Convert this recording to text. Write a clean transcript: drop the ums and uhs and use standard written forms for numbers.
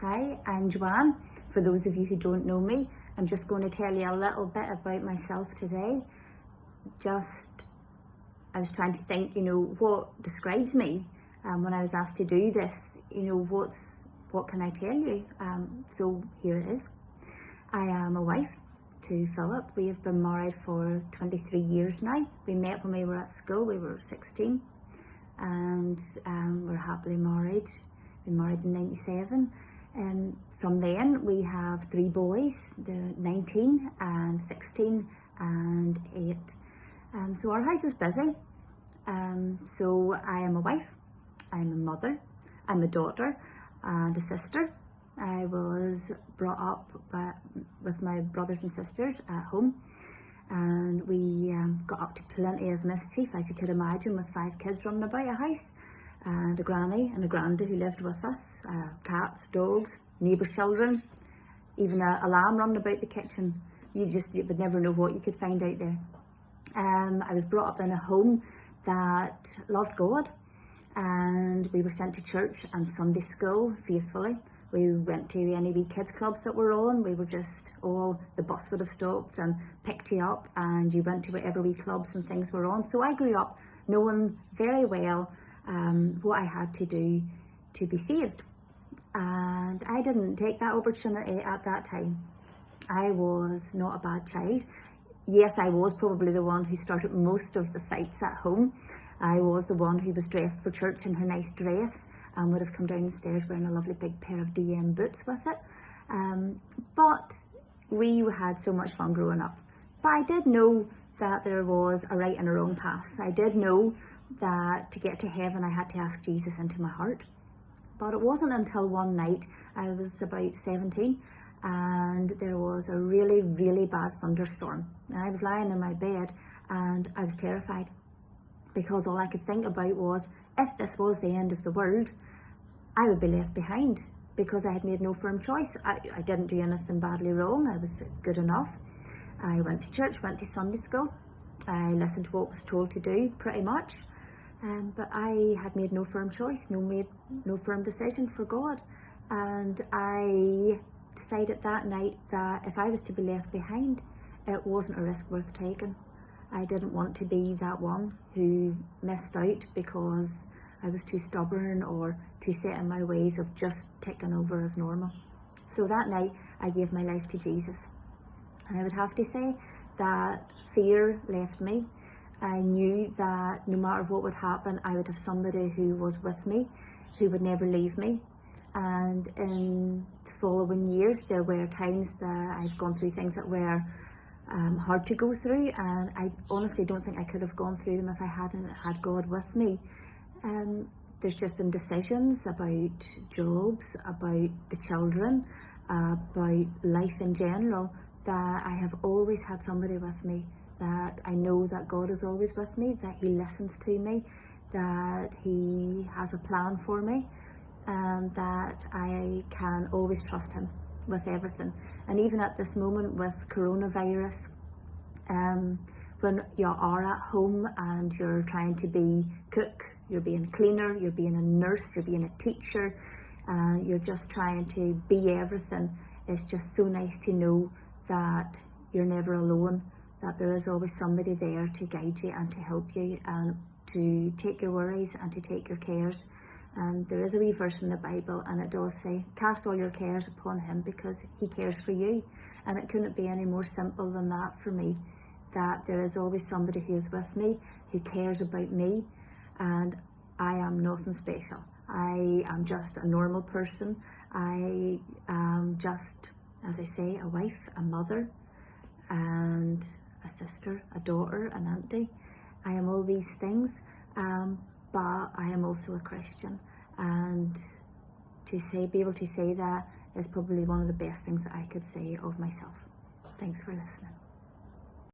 Hi, I'm Joanne. For those of you who don't know me, I'm just going to tell you a little bit about myself today. I was trying to think, what describes me when I was asked to do this. What can I tell you? So here it is. I am a wife to Philip. We have been married for 23 years now. We met when we were at school. We were 16 and we're happily married. We married in 97. From then we have 3 boys. They're 19 and 16 and 8. So our house is busy. So I am a wife, I'm a mother, I'm a daughter and a sister. I was brought up with my brothers and sisters at home, and we got up to plenty of mischief, as you could imagine, with 5 kids running about a house, and a granny and a granda who lived with us, cats, dogs, neighbours' children, even a lamb running about the kitchen. You would never know what you could find out there. I was brought up in a home that loved God, and we were sent to church and Sunday school faithfully. We went to any wee kids clubs that were on. We were just the bus would have stopped and picked you up, and you went to whatever wee clubs and things were on. So I grew up knowing very well what I had to do to be saved. And I didn't take that opportunity at that time. I was not a bad child. Yes, I was probably the one who started most of the fights at home. I was the one who was dressed for church in her nice dress and would have come down the stairs wearing a lovely big pair of DM boots with it. But we had so much fun growing up. But I did know that there was a right and a wrong path. I did know that to get to heaven I had to ask Jesus into my heart. But it wasn't until one night, I was about 17, and there was a really, really bad thunderstorm. And I was lying in my bed and I was terrified, because all I could think about was, if this was the end of the world, I would be left behind, because I had made no firm choice. I didn't do anything badly wrong. I was good enough. I went to church, went to Sunday school. I listened to what was told to do, pretty much. But I had made no firm choice, made no firm decision for God. And I decided that night that if I was to be left behind, it wasn't a risk worth taking. I didn't want to be that one who missed out because I was too stubborn or too set in my ways of just ticking over as normal. So that night I gave my life to Jesus. And I would have to say that fear left me. I knew that no matter what would happen, I would have somebody who was with me, who would never leave me. And in the following years, there were times that I've gone through things that were hard to go through, and I honestly don't think I could have gone through them if I hadn't had God with me. There's just been decisions about jobs, about the children, about life in general, that I have always had somebody with me, that I know that God is always with me, that He listens to me, that He has a plan for me, and that I can always trust Him with everything. And even at this moment with coronavirus, when you are at home and you're trying to be cook, you're being a cleaner, you're being a nurse, you're being a teacher, you're just trying to be everything, it's just so nice to know that you're never alone, that there is always somebody there to guide you and to help you and to take your worries and to take your cares. And there is a wee verse in the Bible, and it does say, cast all your cares upon Him because He cares for you. And it couldn't be any more simple than that for me, that there is always somebody who is with me, who cares about me, and I am nothing special. I am just a normal person. I am just, as I say, a wife, a mother, and a sister, a daughter, an auntie. I am all these things, but I am also a Christian, and be able to say that is probably one of the best things that I could say of myself. Thanks for listening.